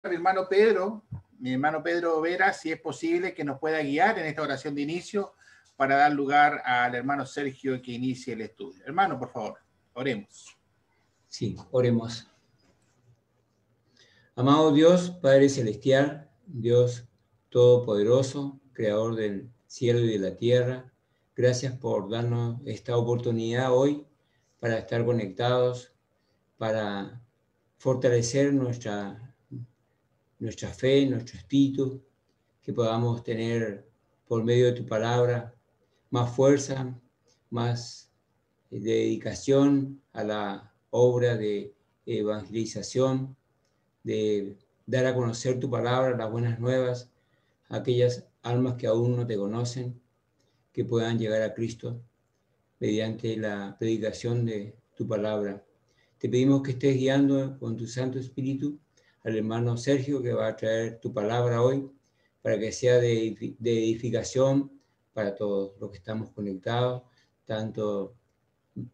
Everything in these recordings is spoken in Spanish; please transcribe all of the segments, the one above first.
Mi hermano Pedro Vera, si es posible que nos pueda guiar en esta oración de inicio para dar lugar al hermano Sergio que inicie el estudio. Hermano, por favor, oremos. Sí, oremos. Amado Dios, Padre Celestial, Dios Todopoderoso, Creador del cielo y de la tierra, gracias por darnos esta oportunidad hoy para estar conectados, para fortalecer nuestra fe, nuestro espíritu, que podamos tener por medio de tu palabra más fuerza, más dedicación a la obra de evangelización, de dar a conocer tu palabra, las buenas nuevas, a aquellas almas que aún no te conocen, que puedan llegar a Cristo mediante la predicación de tu palabra. Te pedimos que estés guiando con tu Santo Espíritu al hermano Sergio, que va a traer tu palabra hoy, para que sea de edificación para todos los que estamos conectados, tanto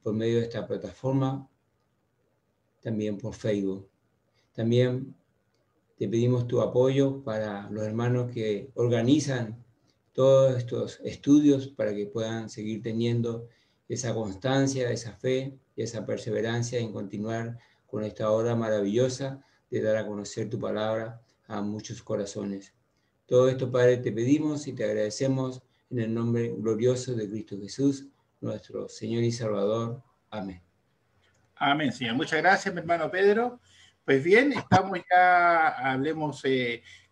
por medio de esta plataforma, también por Facebook. También te pedimos tu apoyo para los hermanos que organizan todos estos estudios para que puedan seguir teniendo esa constancia, esa fe y esa perseverancia en continuar con esta obra maravillosa de dar a conocer tu palabra a muchos corazones. Todo esto, Padre, te pedimos y te agradecemos en el nombre glorioso de Cristo Jesús, nuestro Señor y Salvador. Amén. Amén, Señor. Muchas gracias, mi hermano Pedro. Pues bien, estamos ya, hablemos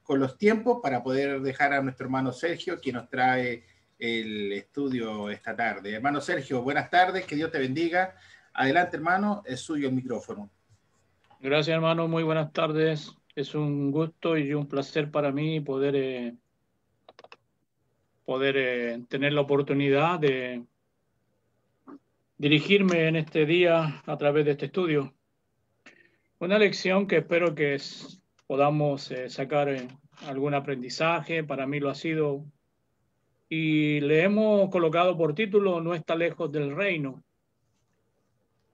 con los tiempos para poder dejar a nuestro hermano Sergio, quien nos trae el estudio esta tarde. Hermano Sergio, buenas tardes, que Dios te bendiga. Adelante, hermano, es suyo el micrófono. Gracias, hermano, muy buenas tardes. Es un gusto y un placer para mí poder tener la oportunidad de dirigirme en este día a través de este estudio. Una lección que espero que podamos sacar algún aprendizaje, para mí lo ha sido, y le hemos colocado por título No está lejos del reino.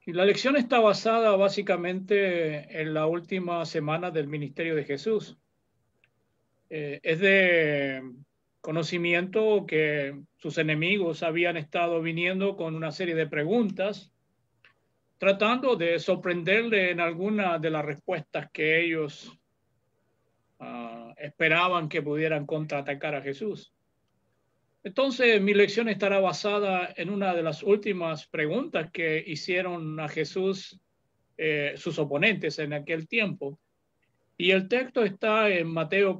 Y la lección está basada básicamente en la última semana del ministerio de Jesús. Es de conocimiento que sus enemigos habían estado viniendo con una serie de preguntas, tratando de sorprenderle en alguna de las respuestas que ellos esperaban que pudieran contraatacar a Jesús. Entonces, mi lección estará basada en una de las últimas preguntas que hicieron a Jesús sus oponentes en aquel tiempo. Y el texto está en Mateo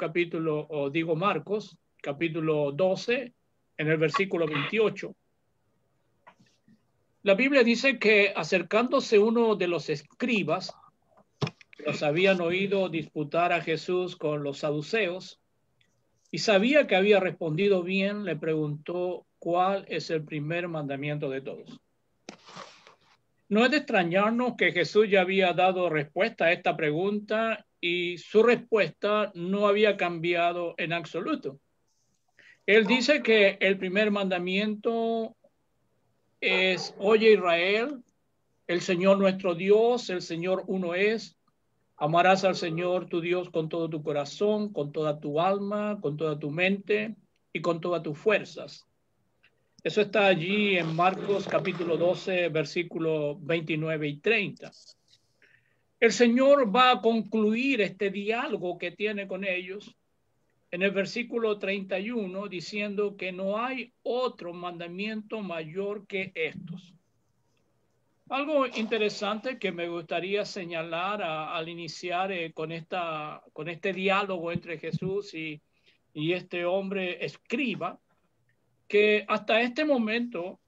Marcos, capítulo 12, en el versículo 28. La Biblia dice que acercándose uno de los escribas, que los habían oído disputar a Jesús con los saduceos, y sabía que había respondido bien, le preguntó cuál es el primer mandamiento de todos. No es de extrañarnos que Jesús ya había dado respuesta a esta pregunta y su respuesta no había cambiado en absoluto. Él dice que el primer mandamiento es: oye Israel, el Señor nuestro Dios, el Señor uno es. Amarás al Señor tu Dios con todo tu corazón, con toda tu alma, con toda tu mente y con todas tus fuerzas. Eso está allí en Marcos capítulo 12, versículos 29 y 30. El Señor va a concluir este diálogo que tiene con ellos en el versículo 31, diciendo que no hay otro mandamiento mayor que estos. Algo interesante que me gustaría señalar al iniciar con este diálogo entre Jesús y este hombre escriba, que hasta este momento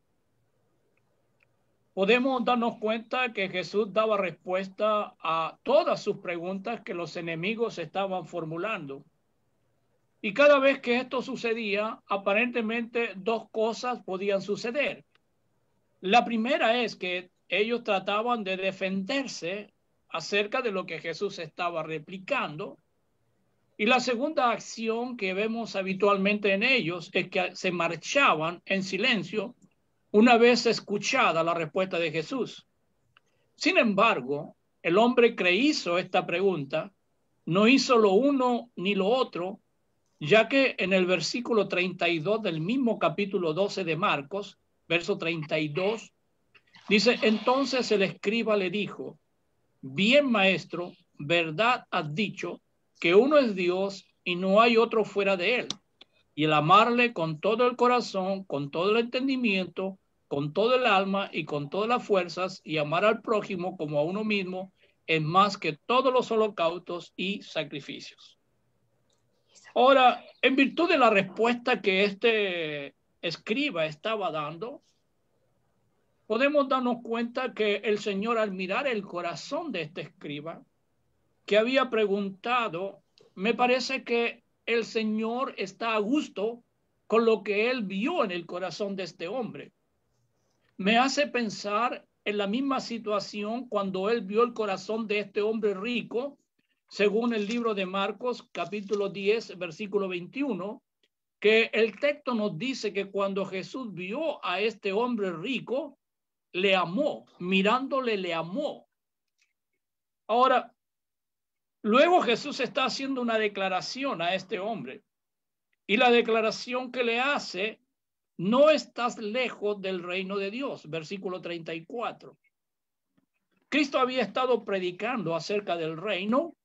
podemos darnos cuenta que Jesús daba respuesta a todas sus preguntas que los enemigos estaban formulando. Y cada vez que esto sucedía, aparentemente dos cosas podían suceder. La primera es que ellos trataban de defenderse acerca de lo que Jesús estaba replicando. Y la segunda acción que vemos habitualmente en ellos es que se marchaban en silencio una vez escuchada la respuesta de Jesús. Sin embargo, el hombre que hizo esta pregunta no hizo lo uno ni lo otro, ya que en el versículo 32 del mismo capítulo 12 de Marcos, verso 32, dice, entonces el escriba le dijo, bien, maestro, verdad has dicho, que uno es Dios y no hay otro fuera de él. Y el amarle con todo el corazón, con todo el entendimiento, con todo el alma y con todas las fuerzas, y amar al prójimo como a uno mismo, es más que todos los holocaustos y sacrificios. Ahora, en virtud de la respuesta que este escriba estaba dando, podemos darnos cuenta que el Señor, al mirar el corazón de este escriba, que había preguntado, me parece que el Señor está a gusto con lo que él vio en el corazón de este hombre. Me hace pensar en la misma situación cuando él vio el corazón de este hombre rico, según el libro de Marcos, capítulo 10, versículo 21, que el texto nos dice que cuando Jesús vio a este hombre rico, le amó, mirándole le amó. Ahora, luego Jesús está haciendo una declaración a este hombre, y la declaración que le hace, no estás lejos del reino de Dios, versículo 34. Cristo había estado predicando acerca del reino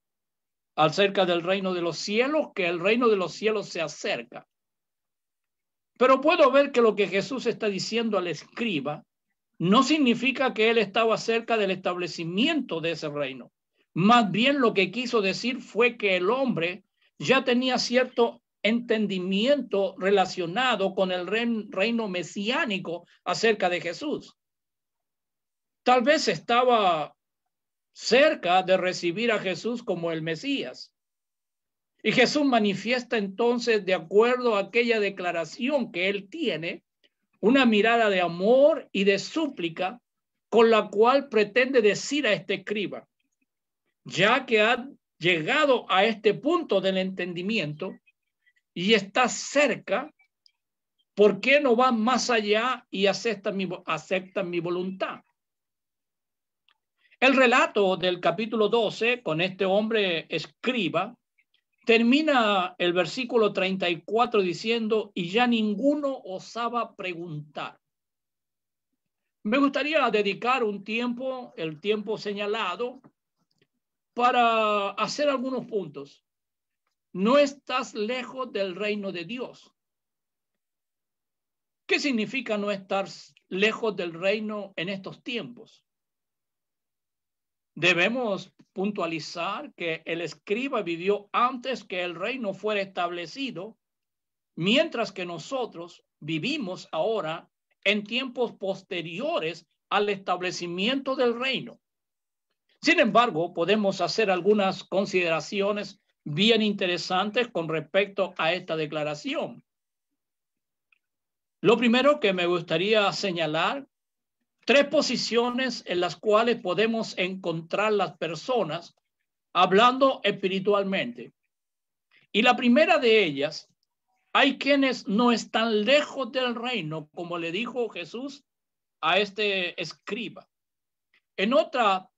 de los cielos, que el reino de los cielos se acerca. Pero puedo ver que lo que Jesús está diciendo al escriba no significa que él estaba cerca del establecimiento de ese reino. Más bien lo que quiso decir fue que el hombre ya tenía cierto entendimiento relacionado con el reino mesiánico acerca de Jesús. Tal vez estaba cerca de recibir a Jesús como el Mesías. Y Jesús manifiesta entonces, de acuerdo a aquella declaración que él tiene, una mirada de amor y de súplica con la cual pretende decir a este escriba, ya que ha llegado a este punto del entendimiento y está cerca, ¿por qué no van más allá y aceptan mi voluntad? El relato del capítulo 12 con este hombre escriba termina el versículo 34 diciendo, y ya ninguno osaba preguntar. Me gustaría dedicar un tiempo, el tiempo señalado, para hacer algunos puntos. No estás lejos del reino de Dios. ¿Qué significa no estar lejos del reino en estos tiempos? Debemos puntualizar que el escriba vivió antes que el reino fuera establecido, mientras que nosotros vivimos ahora en tiempos posteriores al establecimiento del reino. Sin embargo, podemos hacer algunas consideraciones bien interesantes con respecto a esta declaración. Lo primero que me gustaría señalar, 3 posiciones en las cuales podemos encontrar las personas hablando espiritualmente. Y la primera de ellas, hay quienes no están lejos del reino, como le dijo Jesús a este escriba. En otra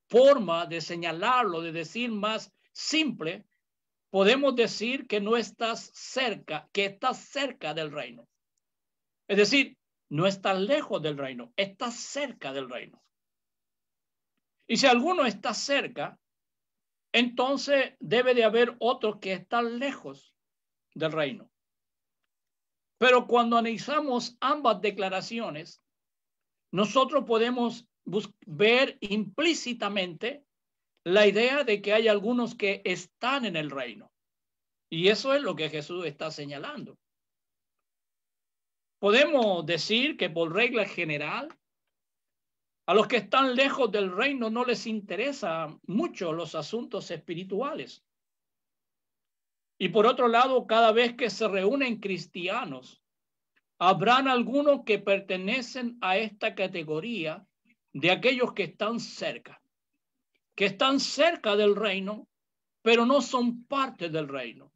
forma de señalarlo, de decir más simple, podemos decir que no estás cerca, que estás cerca del reino. Es decir, no estás lejos del reino, estás cerca del reino. Y si alguno está cerca, entonces debe de haber otros que están lejos del reino. Pero cuando analizamos ambas declaraciones, nosotros podemos ver implícitamente la idea de que hay algunos que están en el reino. Y eso es lo que Jesús está señalando. Podemos decir que por regla general, a los que están lejos del reino no les interesan mucho los asuntos espirituales. Y por otro lado, cada vez que se reúnen cristianos, habrán algunos que pertenecen a esta categoría de aquellos que están cerca del reino, pero no son parte del reino.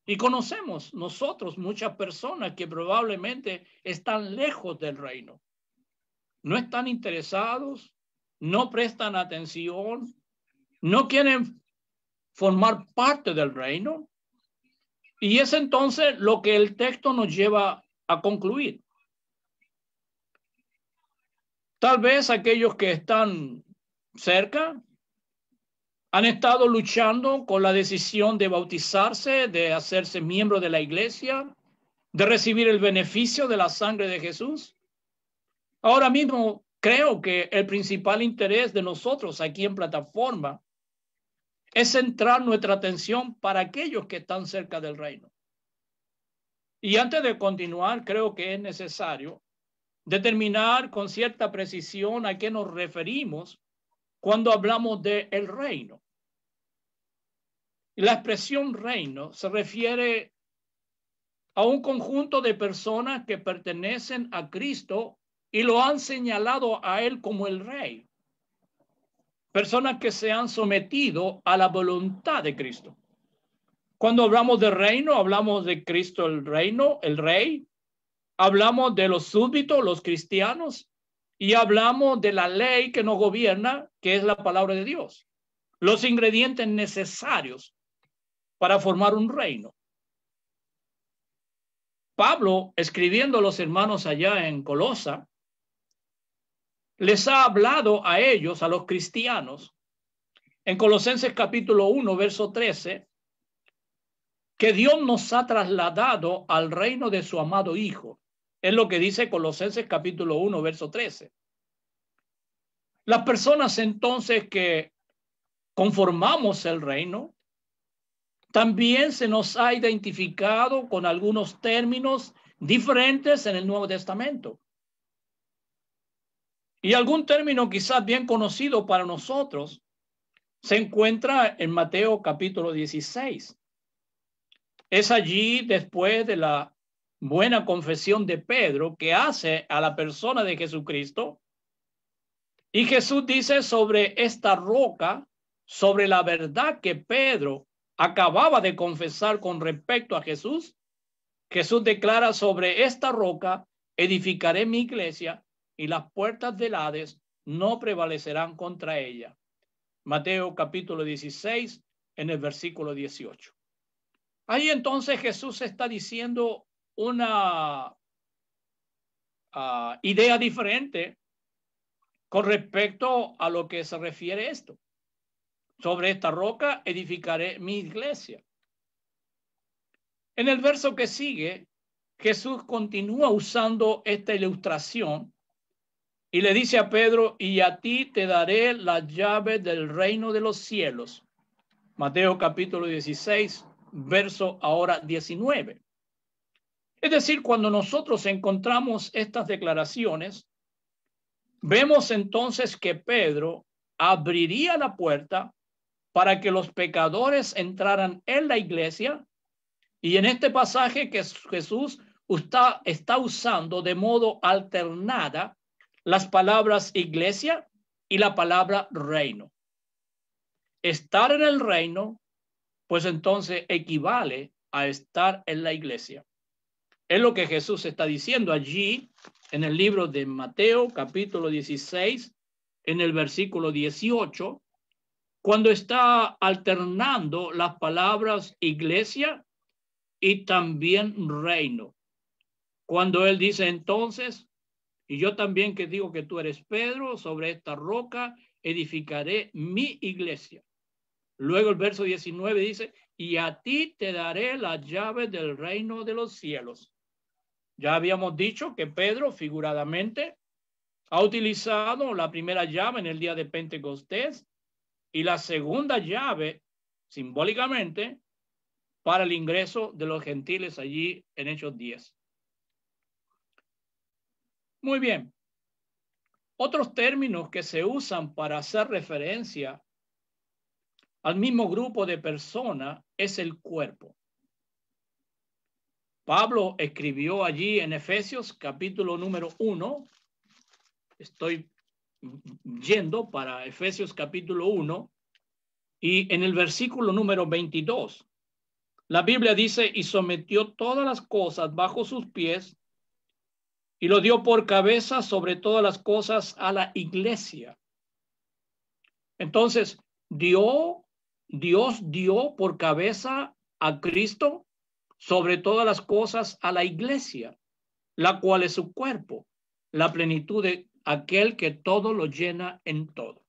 Y conocemos nosotros muchas personas que probablemente están lejos del reino. No están interesados, no prestan atención, no quieren formar parte del reino. Y es entonces lo que el texto nos lleva a concluir. Tal vez aquellos que están cerca han estado luchando con la decisión de bautizarse, de hacerse miembro de la iglesia, de recibir el beneficio de la sangre de Jesús. Ahora mismo creo que el principal interés de nosotros aquí en Plataforma es centrar nuestra atención para aquellos que están cerca del reino. Y antes de continuar, creo que es necesario determinar con cierta precisión a qué nos referimos cuando hablamos de el reino. La expresión reino se refiere a un conjunto de personas que pertenecen a Cristo y lo han señalado a él como el rey. Personas que se han sometido a la voluntad de Cristo. Cuando hablamos de reino, hablamos de Cristo el reino, el rey. Hablamos de los súbditos, los cristianos, y hablamos de la ley que nos gobierna, que es la palabra de Dios. Los ingredientes necesarios para formar un reino. Pablo, escribiendo a los hermanos allá en Colosa, les ha hablado a ellos, a los cristianos, en Colosenses capítulo 1, verso 13, que Dios nos ha trasladado al reino de su amado Hijo. Es lo que dice Colosenses capítulo 1, verso 13. Las personas entonces que conformamos el reino, también se nos ha identificado con algunos términos diferentes en el Nuevo Testamento. Y algún término quizás bien conocido para nosotros se encuentra en Mateo capítulo 16. Es allí, después de la buena confesión de Pedro que hace a la persona de Jesucristo, y Jesús dice sobre esta roca, sobre la verdad que Pedro acababa de confesar con respecto a Jesús, Jesús declara: sobre esta roca edificaré mi iglesia y las puertas del Hades no prevalecerán contra ella. Mateo capítulo 16 en el versículo 18. Ahí entonces Jesús está diciendo una idea diferente con respecto a lo que se refiere esto. Sobre esta roca edificaré mi iglesia. En el verso que sigue, Jesús continúa usando esta ilustración y le dice a Pedro: y a ti te daré la llave del reino de los cielos. Mateo capítulo 16, verso ahora 19. Es decir, cuando nosotros encontramos estas declaraciones, vemos entonces que Pedro abriría la puerta para que los pecadores entraran en la iglesia, y en este pasaje que Jesús está usando de modo alternada las palabras iglesia y la palabra reino. Estar en el reino, pues entonces equivale a estar en la iglesia. Es lo que Jesús está diciendo allí en el libro de Mateo, capítulo 16, en el versículo 18, cuando está alternando las palabras iglesia y también reino. Cuando él dice entonces: y yo también que digo que tú eres Pedro, sobre esta roca edificaré mi iglesia. Luego el verso 19 dice: y a ti te daré la llave del reino de los cielos. Ya habíamos dicho que Pedro figuradamente ha utilizado la primera llave en el día de Pentecostés y la segunda llave simbólicamente para el ingreso de los gentiles allí en Hechos 10. Muy bien. Otros términos que se usan para hacer referencia al mismo grupo de personas es el cuerpo. Pablo escribió allí en Efesios capítulo número 1. Estoy yendo para Efesios capítulo 1 y en el versículo número 22. La Biblia dice: y sometió todas las cosas bajo sus pies y lo dio por cabeza sobre todas las cosas a la iglesia. Entonces, dio Dios dio por cabeza a Cristo sobre todas las cosas a la iglesia, la cual es su cuerpo, la plenitud de aquel que todo lo llena en todo.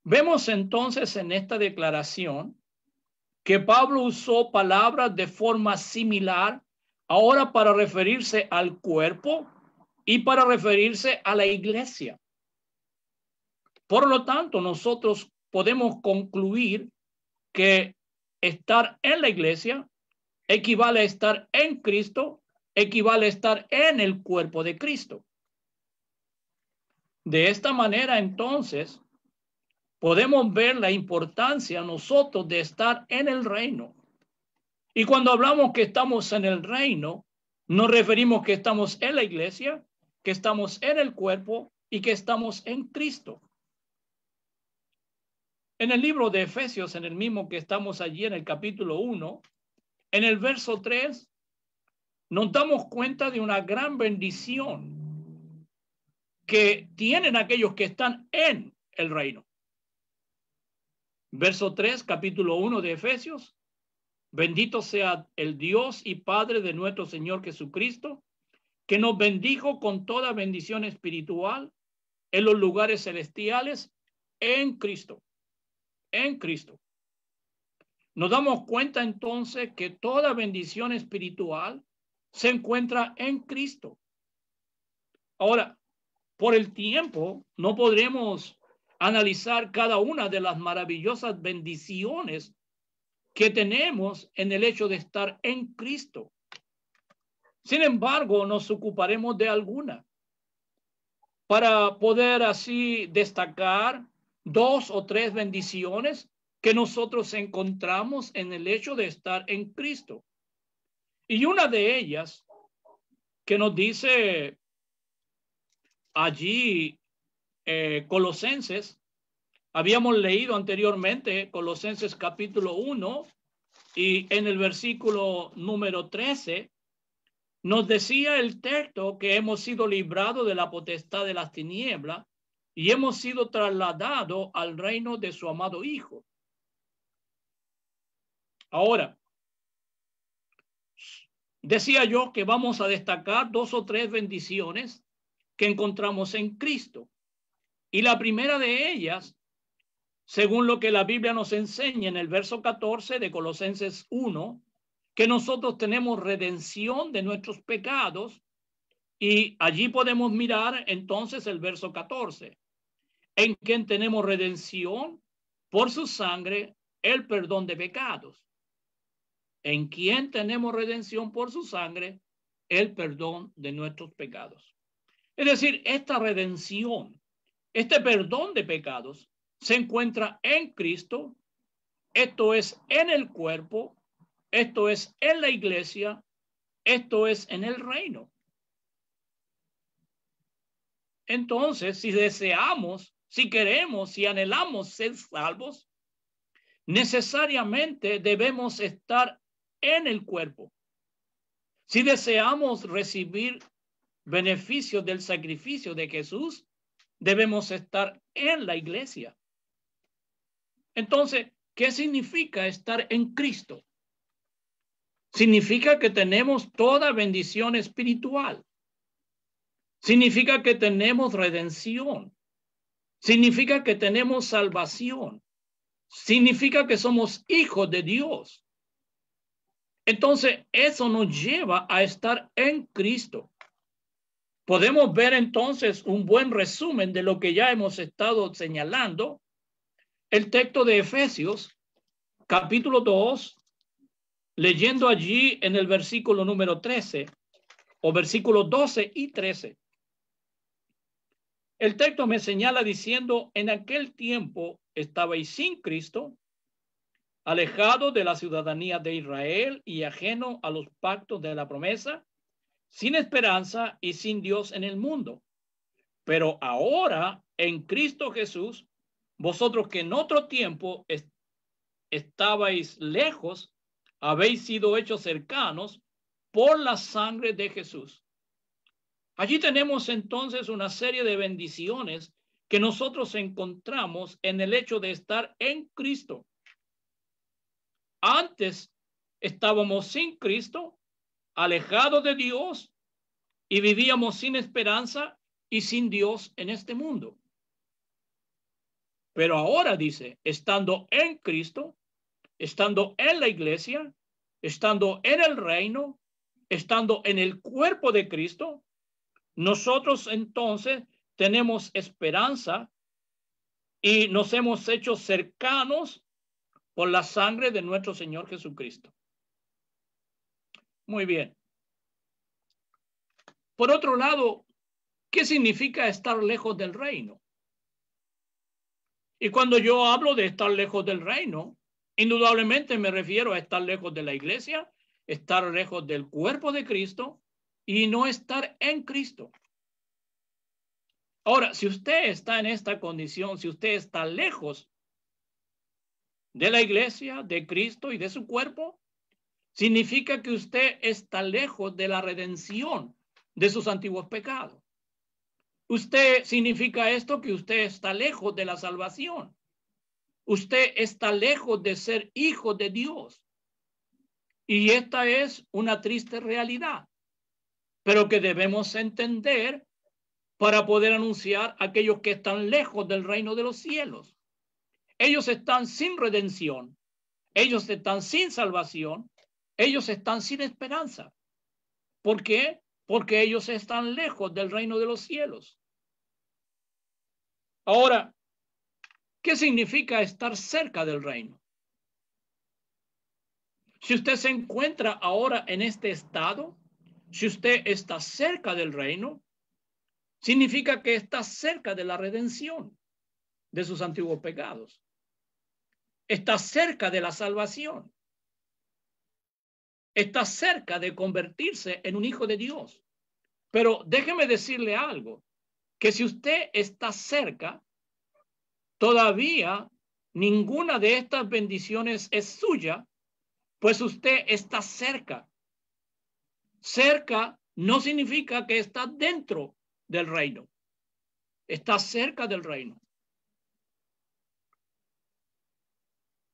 Vemos entonces en esta declaración que Pablo usó palabras de forma similar ahora para referirse al cuerpo y para referirse a la iglesia. Por lo tanto, nosotros podemos concluir que estar en la iglesia equivale a estar en Cristo, equivale a estar en el cuerpo de Cristo. De esta manera, entonces, podemos ver la importancia nosotros de estar en el reino. Y cuando hablamos que estamos en el reino, nos referimos que estamos en la iglesia, que estamos en el cuerpo y que estamos en Cristo. En el libro de Efesios, en el mismo que estamos allí en el capítulo 1, en el verso 3, nos damos cuenta de una gran bendición que tienen aquellos que están en el reino. Verso 3, capítulo 1 de Efesios. Bendito sea el Dios y Padre de nuestro Señor Jesucristo, que nos bendijo con toda bendición espiritual en los lugares celestiales en Cristo. En Cristo. Nos damos cuenta entonces que toda bendición espiritual se encuentra en Cristo. Ahora, por el tiempo, no podremos analizar cada una de las maravillosas bendiciones que tenemos en el hecho de estar en Cristo. Sin embargo, nos ocuparemos de alguna para poder así destacar 2 o 3 bendiciones que nosotros encontramos en el hecho de estar en Cristo. Y una de ellas que nos dice allí Colosenses, habíamos leído anteriormente Colosenses capítulo 1 y en el versículo número 13 nos decía el texto que hemos sido librados de la potestad de las tinieblas y hemos sido trasladados al reino de su amado Hijo. Ahora, decía yo que vamos a destacar 2 o 3 bendiciones que encontramos en Cristo. Y la primera de ellas, según lo que la Biblia nos enseña en el verso 14 de Colosenses 1, que nosotros tenemos redención de nuestros pecados. Y allí podemos mirar entonces el verso 14, en quien tenemos redención por su sangre, el perdón de pecados. En quien tenemos redención por su sangre, el perdón de nuestros pecados. Es decir, esta redención, este perdón de pecados, se encuentra en Cristo. Esto es en el cuerpo, esto es en la iglesia, esto es en el reino. Entonces, si deseamos, si queremos, si anhelamos ser salvos, necesariamente debemos estar en el cuerpo. Si deseamos recibir beneficios del sacrificio de Jesús, debemos estar en la iglesia. Entonces, ¿qué significa estar en Cristo? Significa que tenemos toda bendición espiritual. Significa que tenemos redención. Significa que tenemos salvación. Significa que somos hijos de Dios. Entonces, eso nos lleva a estar en Cristo. Podemos ver entonces un buen resumen de lo que ya hemos estado señalando. El texto de Efesios, capítulo 2, leyendo allí en el versículo número 13 o versículos 12 y 13. El texto me señala diciendo: en aquel tiempo estabais sin Cristo, alejado de la ciudadanía de Israel y ajeno a los pactos de la promesa, sin esperanza y sin Dios en el mundo. Pero ahora, en Cristo Jesús, vosotros que en otro tiempo estabais lejos, habéis sido hechos cercanos por la sangre de Jesús. Allí tenemos entonces una serie de bendiciones que nosotros encontramos en el hecho de estar en Cristo. antes estábamos sin Cristo, alejados de Dios, y vivíamos sin esperanza y sin Dios en este mundo. Pero ahora dice, estando en Cristo, estando en la iglesia, estando en el reino, estando en el cuerpo de Cristo, nosotros entonces tenemos esperanza y nos hemos hecho cercanos por la sangre de nuestro Señor Jesucristo. Muy bien. Por otro lado, ¿qué significa estar lejos del reino? Y cuando yo hablo de estar lejos del reino, indudablemente me refiero a estar lejos de la iglesia, estar lejos del cuerpo de Cristo y no estar en Cristo. Ahora, si usted está en esta condición, si usted está lejos de la iglesia, de Cristo y de su cuerpo, significa que usted está lejos de la redención de sus antiguos pecados. Usted significa esto que usted está lejos de la salvación. Usted está lejos de ser hijo de Dios. Y esta es una triste realidad, pero que debemos entender para poder anunciar a aquellos que están lejos del reino de los cielos. Ellos están sin redención. Ellos están sin salvación. Ellos están sin esperanza. ¿Por qué? Porque ellos están lejos del reino de los cielos. Ahora, ¿qué significa estar cerca del reino? Si usted se encuentra ahora en este estado, si usted está cerca del reino, significa que está cerca de la redención de sus antiguos pecados. Está cerca de la salvación. Está cerca de convertirse en un hijo de Dios. Pero déjeme decirle algo, que si usted está cerca, todavía ninguna de estas bendiciones es suya, pues usted está cerca. Cerca no significa que está dentro del reino. Está cerca del reino.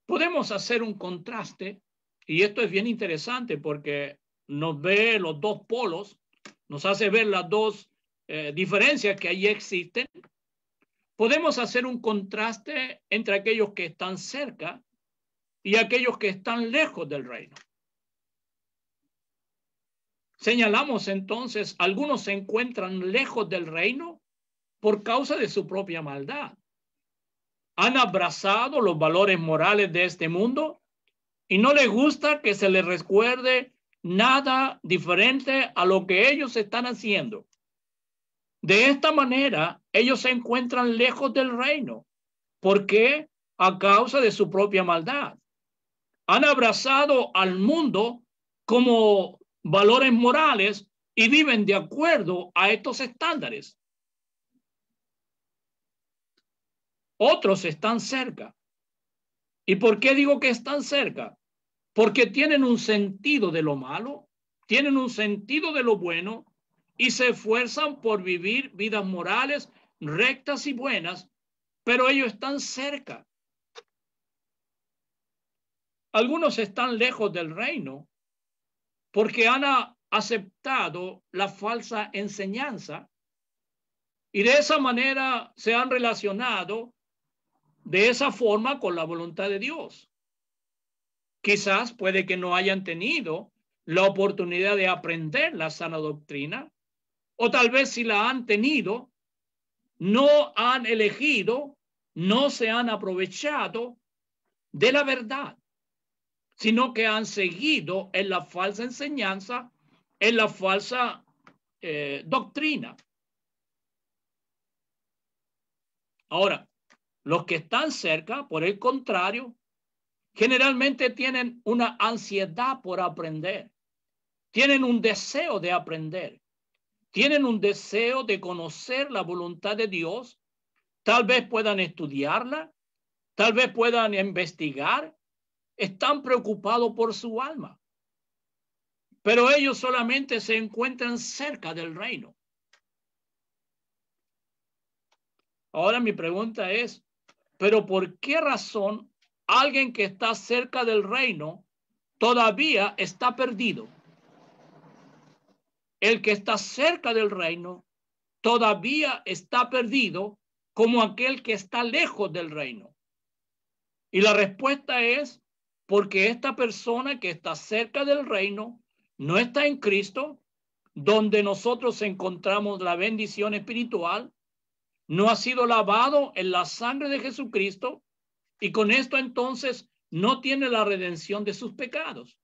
Podemos hacer un contraste, y esto es bien interesante porque nos ve los dos polos, nos hace ver las dos diferencias que ahí existen. Podemos hacer un contraste entre aquellos que están cerca y aquellos que están lejos del reino. Señalamos entonces, algunos se encuentran lejos del reino por causa de su propia maldad. Han abrazado los valores morales de este mundo y no les gusta que se les recuerde nada diferente a lo que ellos están haciendo. De esta manera, ellos se encuentran lejos del reino. ¿Por qué? A causa de su propia maldad. Han abrazado al mundo como valores morales y viven de acuerdo a estos estándares. Otros están cerca. ¿Y por qué digo que están cerca? Porque tienen un sentido de lo malo, tienen un sentido de lo bueno y se esfuerzan por vivir vidas morales rectas y buenas, pero ellos están cerca. Algunos están lejos del reino porque han aceptado la falsa enseñanza y de esa manera se han relacionado de esa forma con la voluntad de Dios. Quizás puede que no hayan tenido la oportunidad de aprender la sana doctrina, o tal vez si la han tenido, no han elegido, no se han aprovechado de la verdad, sino que han seguido en la falsa enseñanza, en la falsa doctrina. Ahora, los que están cerca, por el contrario, generalmente tienen una ansiedad por aprender, tienen un deseo de aprender, tienen un deseo de conocer la voluntad de Dios, tal vez puedan estudiarla, tal vez puedan investigar, están preocupados por su alma, pero ellos solamente se encuentran cerca del reino. Ahora mi pregunta es, ¿pero por qué razón alguien que está cerca del reino todavía está perdido. El que está cerca del reino todavía está perdido como aquel que está lejos del reino. Y la respuesta es porque esta persona que está cerca del reino no está en Cristo, donde nosotros encontramos la bendición espiritual, no ha sido lavado en la sangre de Jesucristo y con esto entonces no tiene la redención de sus pecados.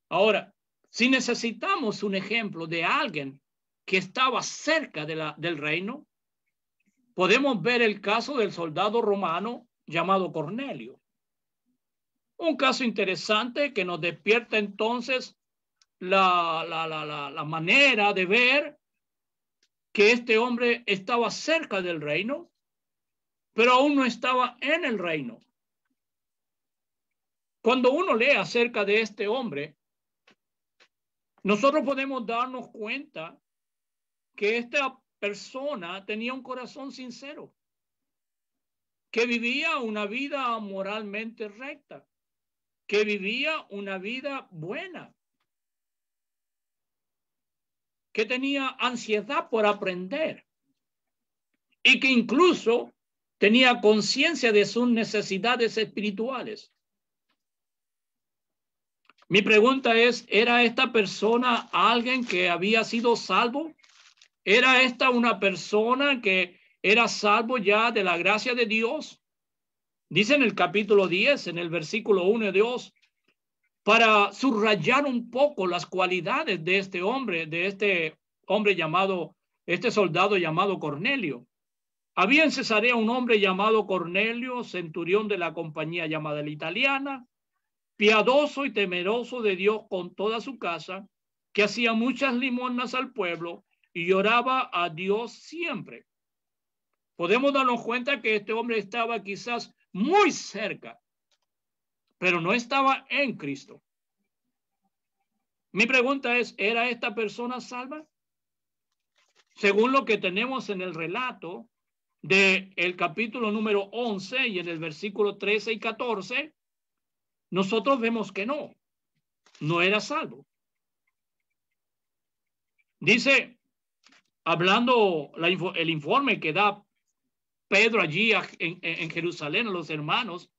Ahora, si necesitamos un ejemplo de alguien que estaba cerca del reino, podemos ver el caso del soldado romano llamado Cornelio. Un caso interesante que nos despierta entonces la manera de ver que este hombre estaba cerca del reino, pero aún no estaba en el reino. Cuando uno lee acerca de este hombre, nosotros podemos darnos cuenta que esta persona tenía un corazón sincero, que vivía una vida moralmente recta, que vivía una vida buena, que tenía ansiedad por aprender y que incluso tenía conciencia de sus necesidades espirituales. Mi pregunta es, ¿era esta persona alguien que había sido salvo? ¿Era esta una persona que era salvo ya de la gracia de Dios? Dice en el capítulo 10, en el versículo 1 de Dios, para subrayar un poco las cualidades de este hombre llamado, este soldado llamado Cornelio. Había en Cesarea un hombre llamado Cornelio, centurión de la compañía llamada la italiana, piadoso y temeroso de Dios con toda su casa, que hacía muchas limosnas al pueblo y oraba a Dios siempre. Podemos darnos cuenta que este hombre estaba quizás muy cerca, pero no estaba en Cristo. Mi pregunta es, ¿era esta persona salva? Según lo que tenemos en el relato del capítulo número 11 y en el versículo 13 y 14, nosotros vemos que no era salvo. Dice, hablando el informe que da Pedro allí en Jerusalén a los hermanos,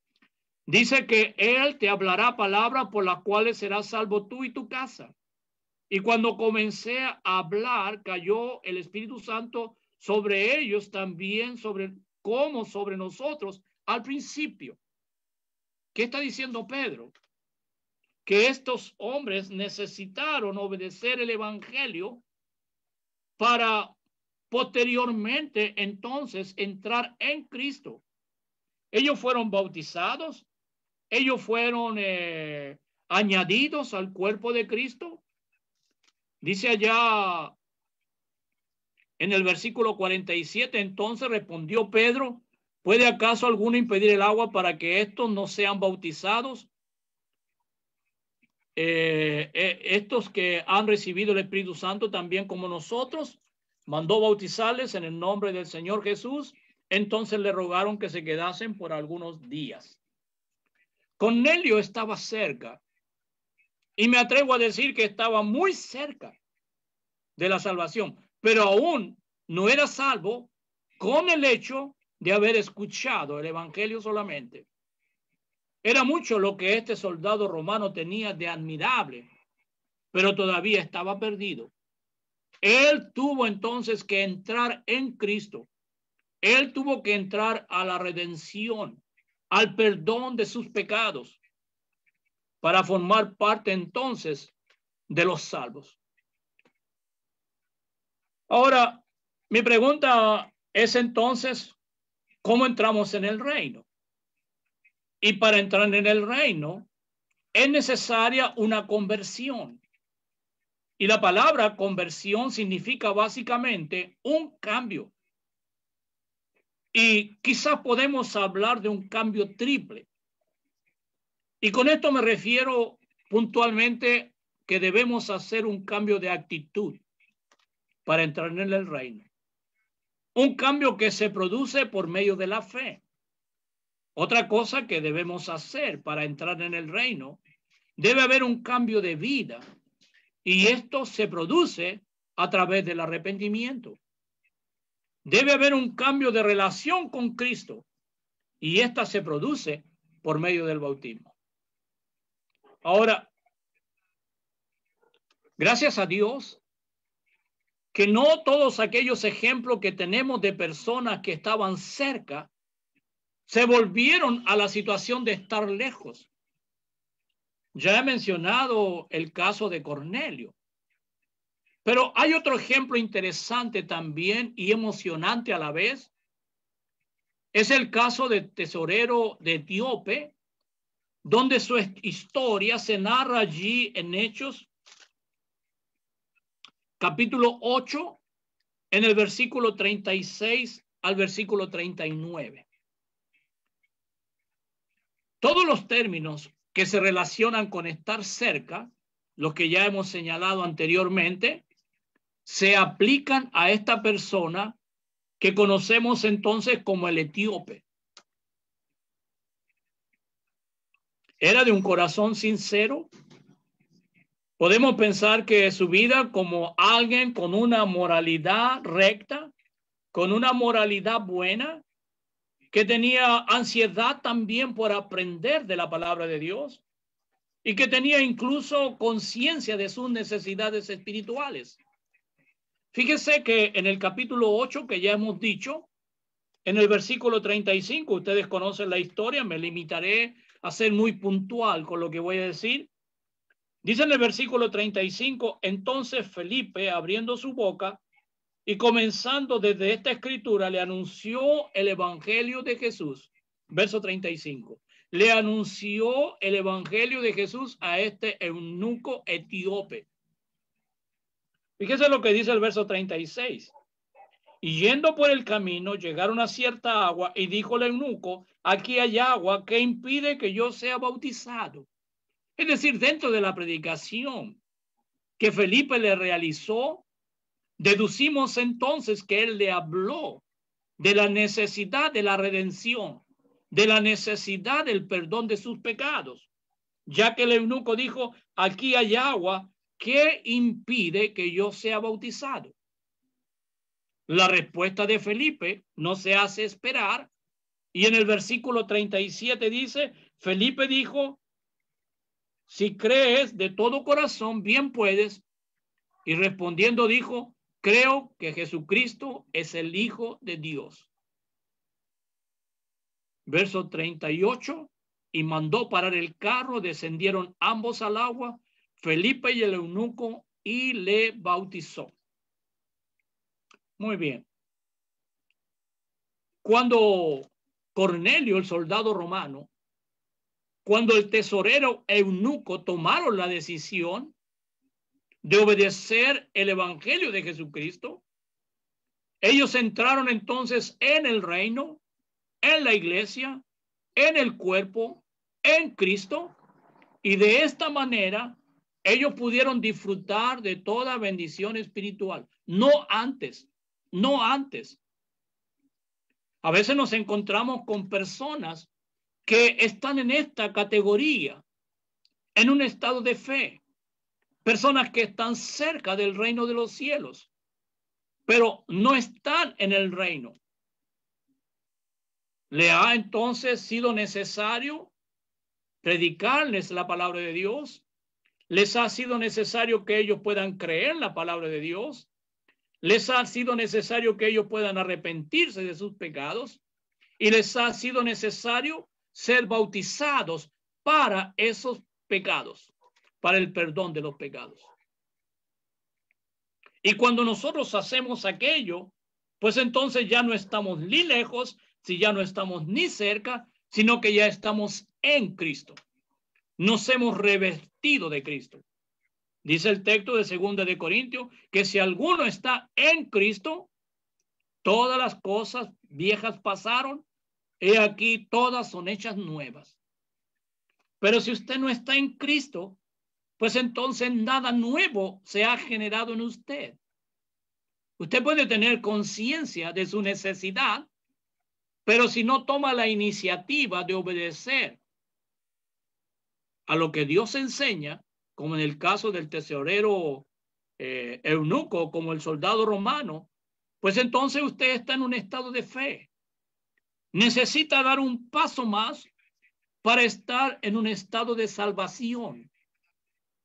dice que él te hablará palabras por las cuales serás salvo tú y tu casa. Y cuando comencé a hablar, cayó el Espíritu Santo sobre ellos también, como sobre nosotros al principio. ¿Qué está diciendo Pedro? Que estos hombres necesitaron obedecer el evangelio para posteriormente entonces entrar en Cristo. Ellos fueron bautizados, ellos fueron añadidos al cuerpo de Cristo. Dice allá en el versículo 47, entonces respondió Pedro, ¿puede acaso alguno impedir el agua para que estos no sean bautizados? Estos que han recibido el Espíritu Santo también como nosotros, mandó bautizarles en el nombre del Señor Jesús. Entonces le rogaron que se quedasen por algunos días. Cornelio estaba cerca, y me atrevo a decir que estaba muy cerca de la salvación, pero aún no era salvo con el hecho de haber escuchado el evangelio solamente. Era mucho lo que este soldado romano tenía de admirable, pero todavía estaba perdido. Él tuvo entonces que entrar en Cristo. Él tuvo que entrar a la redención, al perdón de sus pecados, para formar parte entonces de los salvos. Ahora, mi pregunta es entonces, ¿cómo entramos en el reino? Y para entrar en el reino es necesaria una conversión. Y la palabra conversión significa básicamente un cambio. Y quizás podemos hablar de un cambio triple. Y con esto me refiero puntualmente que debemos hacer un cambio de actitud para entrar en el reino. Un cambio que se produce por medio de la fe. Otra cosa que debemos hacer para entrar en el reino, debe haber un cambio de vida, y esto se produce a través del arrepentimiento. Debe haber un cambio de relación con Cristo, y esta se produce por medio del bautismo. Ahora, gracias a Dios, que no todos aquellos ejemplos que tenemos de personas que estaban cerca se volvieron a la situación de estar lejos. Ya he mencionado el caso de Cornelio, pero hay otro ejemplo interesante también y emocionante a la vez. Es el caso del tesorero de Etíope, donde su historia se narra allí en Hechos, capítulo 8, en el versículo 36 al versículo 39. Todos los términos que se relacionan con estar cerca, los que ya hemos señalado anteriormente, se aplican a esta persona que conocemos entonces como el etíope. Era de un corazón sincero. Podemos pensar que su vida como alguien con una moralidad recta, con una moralidad buena, que tenía ansiedad también por aprender de la palabra de Dios y que tenía incluso conciencia de sus necesidades espirituales. Fíjese que en el capítulo 8 que ya hemos dicho, en el versículo 35, ustedes conocen la historia, me limitaré a ser muy puntual con lo que voy a decir. Dice en el versículo 35, entonces Felipe, abriendo su boca y comenzando desde esta escritura, le anunció el evangelio de Jesús. Verso 35. Le anunció el evangelio de Jesús a este eunuco etíope. Fíjese lo que dice el verso 36. Y yendo por el camino, llegaron a cierta agua y dijo el eunuco, aquí hay agua que impide que yo sea bautizado. Es decir, dentro de la predicación que Felipe le realizó, deducimos entonces que él le habló de la necesidad de la redención, de la necesidad del perdón de sus pecados, ya que el eunuco dijo, aquí hay agua que impide que yo sea bautizado. La respuesta de Felipe no se hace esperar, y en el versículo 37 dice, Felipe dijo, si crees de todo corazón, bien puedes. Y respondiendo dijo, creo que Jesucristo es el Hijo de Dios. Verso 38, y mandó parar el carro, descendieron ambos al agua, Felipe y el eunuco, y le bautizó. Muy bien. Cuando Cornelio, el soldado romano, cuando el tesorero eunuco tomaron la decisión de obedecer el evangelio de Jesucristo, ellos entraron entonces en el reino, en la iglesia, en el cuerpo, en Cristo, y de esta manera ellos pudieron disfrutar de toda bendición espiritual, no antes. A veces nos encontramos con personas que están en esta categoría, en un estado de fe, personas que están cerca del reino de los cielos, pero no están en el reino. Le ha entonces sido necesario predicarles la palabra de Dios. Les ha sido necesario que ellos puedan creer la palabra de Dios. Les ha sido necesario que ellos puedan arrepentirse de sus pecados. Y les ha sido necesario ser bautizados para esos pecados, para el perdón de los pecados. Y cuando nosotros hacemos aquello, pues entonces ya no estamos ni lejos, si ya no estamos ni cerca, sino que ya estamos en Cristo. Nos hemos revestido de Cristo. Dice el texto de 2 de Corintios que si alguno está en Cristo, todas las cosas viejas pasaron, he aquí todas son hechas nuevas. Pero si usted no está en Cristo, pues entonces nada nuevo se ha generado en usted. Usted puede tener conciencia de su necesidad, Pero si no toma la iniciativa de obedecer a lo que Dios enseña, como en el caso del tesorero eunuco, como el soldado romano, pues entonces usted está en un estado de fe. Necesita dar un paso más para estar en un estado de salvación.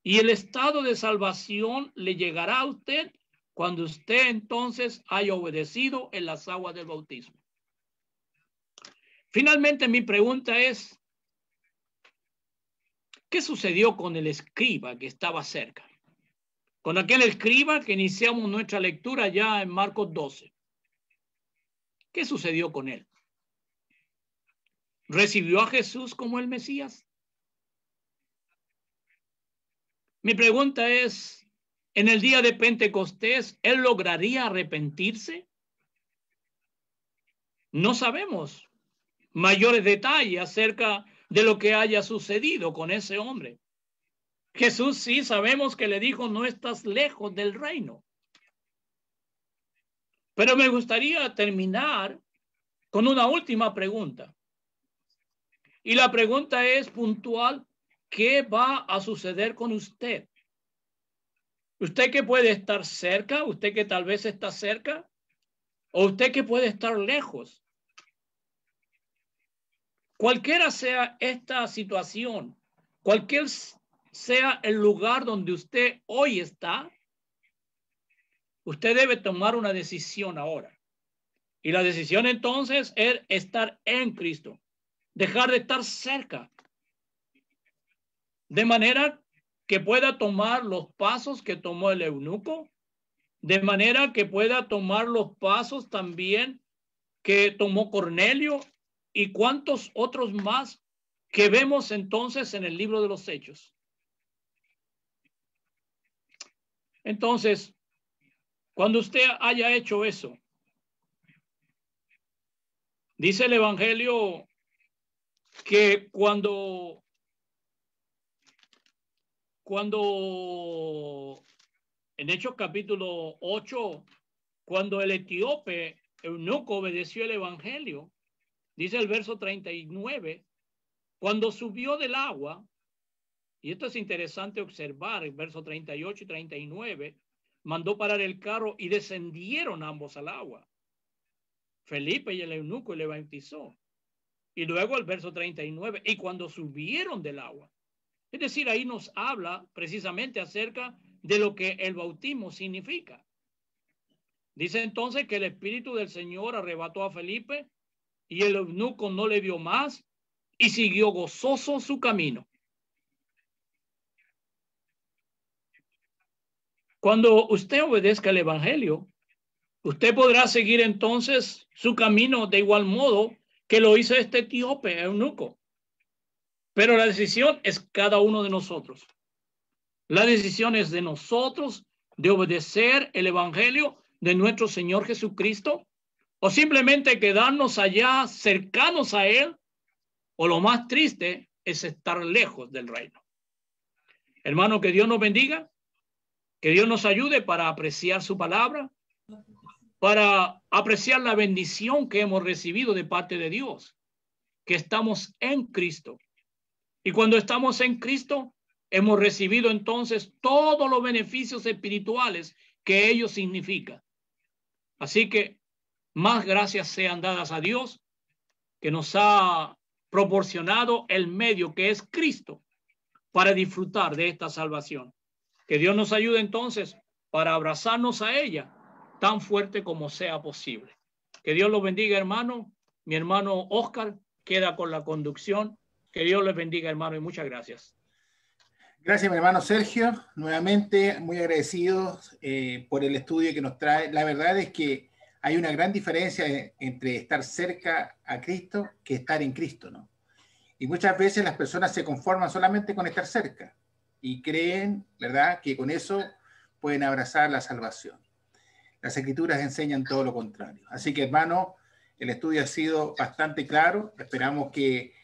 Y el estado de salvación le llegará a usted cuando usted entonces haya obedecido en las aguas del bautismo. Finalmente, mi pregunta es, ¿qué sucedió con el escriba que estaba cerca? Con aquel escriba que iniciamos nuestra lectura ya en Marcos 12. ¿Qué sucedió con él? ¿Recibió a Jesús como el Mesías? Mi pregunta es, ¿en el día de Pentecostés él lograría arrepentirse? No sabemos mayores detalles acerca de lo que haya sucedido con ese hombre. Jesús sí sabemos que le dijo, no estás lejos del reino. Pero me gustaría terminar con una última pregunta. Y la pregunta es puntual, ¿qué va a suceder con usted? Usted que puede estar cerca, usted que tal vez está cerca, o usted que puede estar lejos. Cualquiera sea esta situación, cualquier sea el lugar donde usted hoy está, usted debe tomar una decisión ahora. Y la decisión entonces es estar en Cristo, dejar de estar cerca, de manera que pueda tomar los pasos que tomó el eunuco, de manera que pueda tomar los pasos también que tomó Cornelio y cuantos otros más que vemos entonces en el libro de los Hechos. Entonces, cuando usted haya hecho eso, dice el Evangelio que cuando en Hechos capítulo 8, cuando el etíope eunuco obedeció el Evangelio, dice el verso 39, cuando subió del agua, y esto es interesante observar, el verso 38 y 39, mandó parar el carro y descendieron ambos al agua. Felipe y el eunuco le bautizó. Y luego el verso 39, y cuando subieron del agua. Es decir, ahí nos habla precisamente acerca de lo que el bautismo significa. Dice entonces que el Espíritu del Señor arrebató a Felipe y el eunuco no le vio más y siguió gozoso su camino. Cuando usted obedezca el Evangelio, usted podrá seguir entonces su camino de igual modo que lo hizo este etíope eunuco. Pero la decisión es cada uno de nosotros. La decisión es de nosotros de obedecer el Evangelio de nuestro Señor Jesucristo o simplemente quedarnos allá cercanos a Él, o lo más triste es estar lejos del reino. Hermano, que Dios nos bendiga, que Dios nos ayude para apreciar su palabra, para apreciar la bendición que hemos recibido de parte de Dios, que estamos en Cristo. Y cuando estamos en Cristo, hemos recibido entonces todos los beneficios espirituales que ello significa. Así que más gracias sean dadas a Dios, que nos ha proporcionado el medio que es Cristo para disfrutar de esta salvación. Que Dios nos ayude entonces para abrazarnos a ella tan fuerte como sea posible. Que Dios los bendiga, hermano. Mi hermano Oscar queda con la conducción. Que Dios les bendiga, hermano, y muchas gracias. Gracias, mi hermano Sergio. Nuevamente, muy agradecidos por el estudio que nos trae. La verdad es que hay una gran diferencia entre estar cerca a Cristo que estar en Cristo, ¿no? Y muchas veces las personas se conforman solamente con estar cerca y creen, ¿verdad?, que con eso pueden abrazar la salvación. Las Escrituras enseñan todo lo contrario. Así que, hermano, el estudio ha sido bastante claro. Esperamos que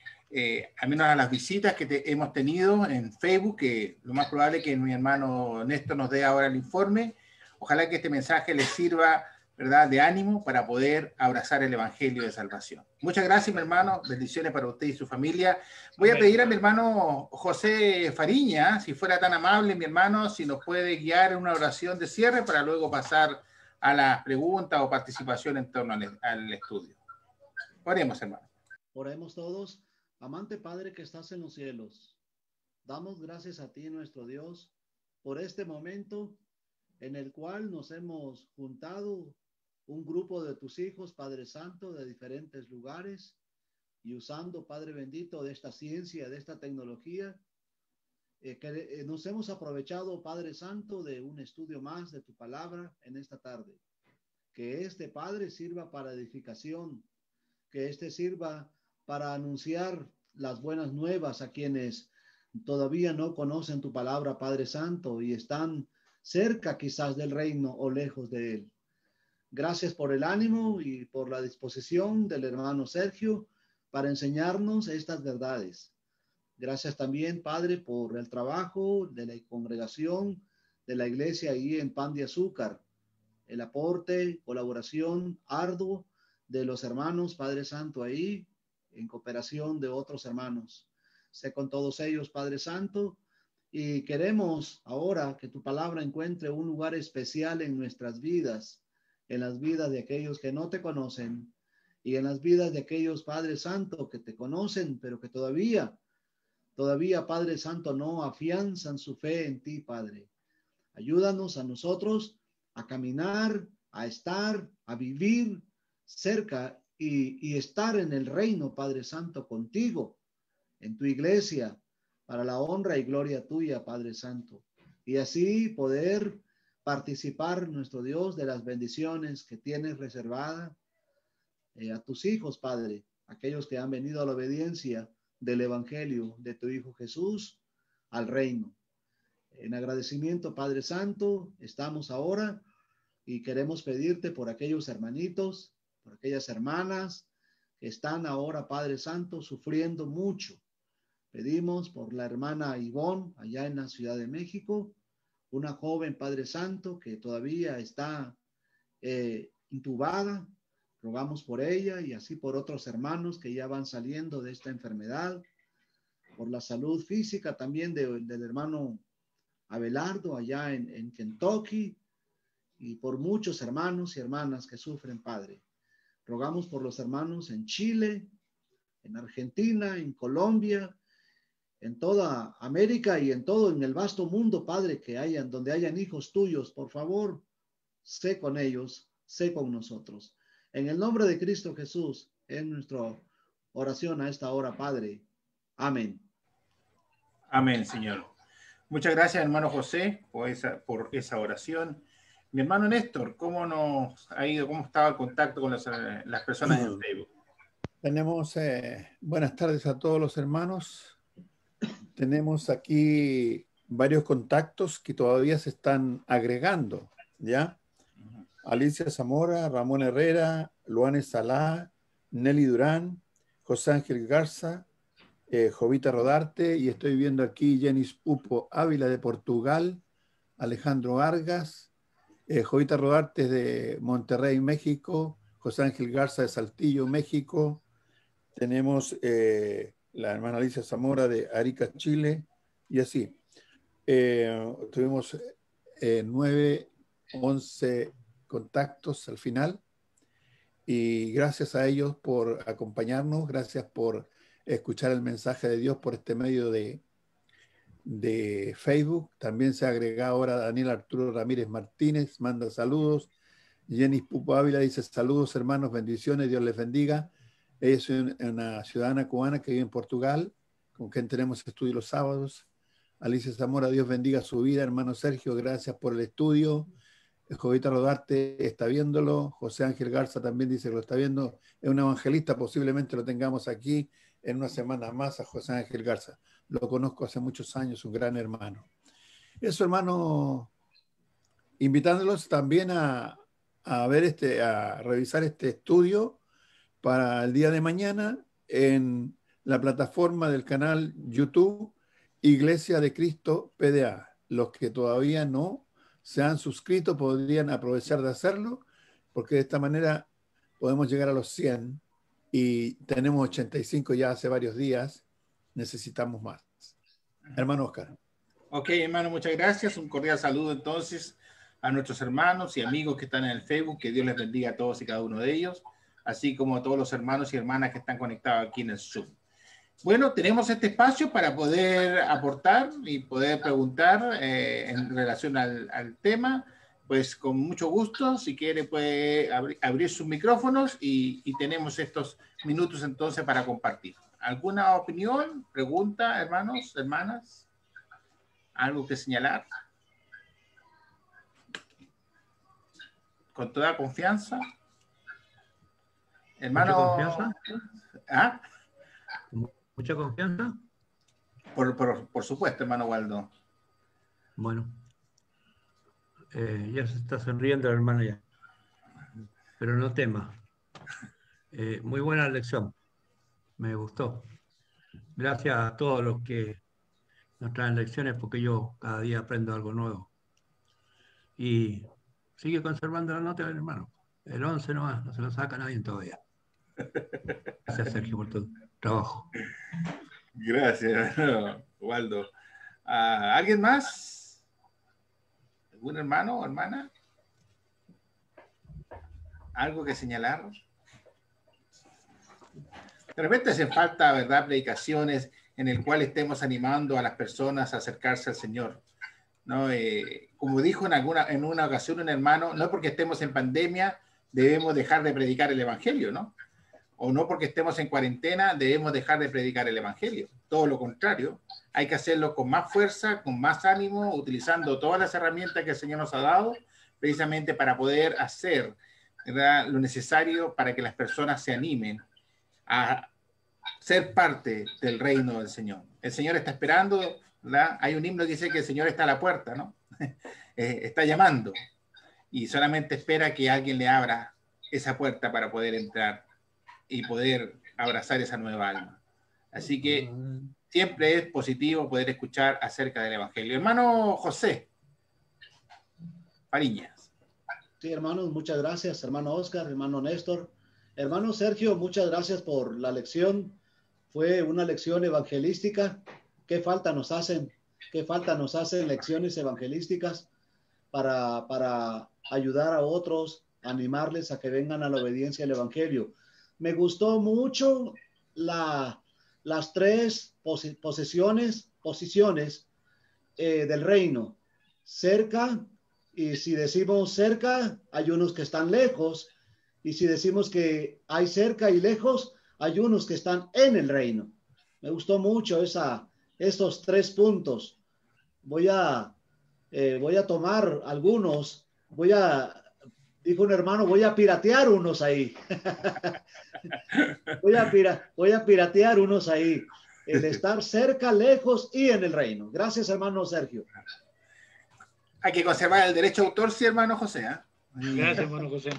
al menos a las visitas que hemos tenido en Facebook, que lo más probable es que mi hermano Néstor nos dé ahora el informe. Ojalá que este mensaje les sirva ¿verdad?, de ánimo para poder abrazar el Evangelio de salvación. Muchas gracias, mi hermano. Bendiciones para usted y su familia. Voy a pedir a mi hermano José Fariña, si fuera tan amable, mi hermano, si nos puede guiar en una oración de cierre para luego pasar a las preguntas o participación en torno al estudio. Oremos, hermano. Oremos todos. Amante Padre que estás en los cielos, damos gracias a ti, nuestro Dios, por este momento en el cual nos hemos juntado un grupo de tus hijos, Padre Santo, de diferentes lugares, y usando, Padre bendito, de esta ciencia, de esta tecnología, nos hemos aprovechado, Padre Santo, de un estudio más de tu palabra en esta tarde. Que este, Padre, sirva para edificación, que este sirva para anunciar las buenas nuevas a quienes todavía no conocen tu palabra, Padre Santo, y están cerca quizás del reino o lejos de él. Gracias por el ánimo y por la disposición del hermano Sergio para enseñarnos estas verdades. Gracias también, Padre, por el trabajo de la congregación de la iglesia ahí en Pan de Azúcar, el aporte, colaboración arduo de los hermanos, Padre Santo, ahí en cooperación de otros hermanos. Sé con todos ellos, Padre Santo, y queremos ahora que tu palabra encuentre un lugar especial en nuestras vidas, en las vidas de aquellos que no te conocen y en las vidas de aquellos, Padre Santo, que te conocen, pero que todavía, Padre Santo, no afianzan su fe en ti, Padre. Ayúdanos a nosotros a caminar, a estar, a vivir cerca y estar en el reino, Padre Santo, contigo, en tu iglesia, para la honra y gloria tuya, Padre Santo. Y así poder participar, nuestro Dios, de las bendiciones que tienes reservadas a tus hijos, Padre, aquellos que han venido a la obediencia del Evangelio de tu Hijo Jesús al reino. En agradecimiento, Padre Santo, estamos ahora y queremos pedirte por aquellos hermanitos, por aquellas hermanas que están ahora, Padre Santo, sufriendo mucho. Pedimos por la hermana Ivonne, allá en la Ciudad de México, una joven, Padre Santo, que todavía está intubada. Rogamos por ella y así por otros hermanos que ya van saliendo de esta enfermedad. Por la salud física también del hermano Abelardo, allá en Kentucky, y por muchos hermanos y hermanas que sufren, Padre. Rogamos por los hermanos en Chile, en Argentina, en Colombia, en toda América y en el vasto mundo, Padre, donde hayan hijos tuyos. Por favor, sé con ellos, sé con nosotros. En el nombre de Cristo Jesús, en nuestra oración a esta hora, Padre. Amén. Amén, Señor. Muchas gracias, hermano José, por esa oración. Mi hermano Néstor, ¿cómo nos ha ido? ¿Cómo estaba el contacto con las personas en Facebook? Tenemos buenas tardes a todos los hermanos. Tenemos aquí varios contactos que todavía se están agregando, ¿ya? Alicia Zamora, Ramón Herrera, Luanes Salá, Nelly Durán, José Ángel Garza, Jovita Rodarte, y estoy viendo aquí Jenis Pupo Ávila de Portugal, Alejandro Vargas, Jovita Rodarte de Monterrey, México, José Ángel Garza de Saltillo, México. Tenemos la hermana Alicia Zamora de Arica, Chile, y así. Tuvimos 11 contactos al final, y gracias a ellos por acompañarnos, gracias por escuchar el mensaje de Dios por este medio de Facebook. También se agrega ahora Daniel Arturo Ramírez Martínez, manda saludos. Jenis Pupo Ávila dice saludos hermanos, bendiciones, Dios les bendiga. Ella es una ciudadana cubana que vive en Portugal, con quien tenemos estudio los sábados. Alicia Zamora, Dios bendiga su vida. Hermano Sergio, gracias por el estudio. Jovita Rodarte está viéndolo. José Ángel Garza también dice que lo está viendo. Es un evangelista, posiblemente lo tengamos aquí en una semana más a José Ángel Garza. Lo conozco hace muchos años, un gran hermano. Eso, hermano, invitándolos también a revisar este estudio para el día de mañana en la plataforma del canal YouTube Iglesia de Cristo PDA. Los que todavía no se han suscrito podrían aprovechar de hacerlo porque de esta manera podemos llegar a los 100 y tenemos 85 ya hace varios días, necesitamos más. Hermano Oscar. Ok, hermano, muchas gracias. Un cordial saludo entonces a nuestros hermanos y amigos que están en el Facebook. Que Dios les bendiga a todos y cada uno de ellos, así como a todos los hermanos y hermanas que están conectados aquí en el Zoom. Bueno, tenemos este espacio para poder aportar y poder preguntar en relación al tema. Pues con mucho gusto, si quiere puede abrir sus micrófonos y tenemos estos minutos entonces para compartir. ¿Alguna opinión, pregunta, hermanos, hermanas? ¿Algo que señalar? Con toda confianza. Hermano. ¿Mucha confianza? ¿Ah? ¿Mucha confianza? Por supuesto, hermano Waldo. Bueno. Ya se está sonriendo el hermano ya. Pero no tema. Muy buena lección. Me gustó. Gracias a todos los que nos traen lecciones, porque yo cada día aprendo algo nuevo. Y sigue conservando la nota del hermano. El 11 nomás, no se lo saca nadie todavía. Gracias, Sergio, por tu trabajo. Gracias, Waldo. ¿Alguien más? ¿Algún hermano o hermana? ¿Algo que señalar? De repente hacen falta, ¿verdad?, predicaciones en el cual estemos animando a las personas a acercarse al Señor, ¿no? Como dijo en una ocasión un hermano, no porque estemos en pandemia debemos dejar de predicar el Evangelio, ¿no? O no porque estemos en cuarentena debemos dejar de predicar el Evangelio. Todo lo contrario, hay que hacerlo con más fuerza, con más ánimo, utilizando todas las herramientas que el Señor nos ha dado, precisamente para poder hacer, ¿verdad?, lo necesario para que las personas se animen a ser parte del reino del Señor. El Señor está esperando, ¿verdad? Hay un himno que dice que el Señor está a la puerta, ¿no? Está llamando y solamente espera que alguien le abra esa puerta para poder entrar y poder abrazar esa nueva alma. Así que siempre es positivo poder escuchar acerca del Evangelio. Hermano José Fariñas. Sí, hermanos, muchas gracias, hermano Oscar, hermano Néstor. Hermano Sergio, muchas gracias por la lección. Fue una lección evangelística. ¿Qué falta nos hacen? ¿Qué falta nos hacen lecciones evangelísticas para ayudar a otros, animarles a que vengan a la obediencia al Evangelio? Me gustó mucho las tres posiciones del reino. Cerca, y si decimos cerca, hay unos que están lejos. Y si decimos que hay cerca y lejos, hay unos que están en el reino. Me gustó mucho esos 3 puntos. Voy a tomar algunos. Dijo un hermano, voy a piratear unos ahí. voy a piratear unos ahí. El estar cerca, lejos y en el reino. Gracias, hermano Sergio. Hay que conservar el derecho de autor, sí, hermano José, ¿eh? Gracias, hermano José.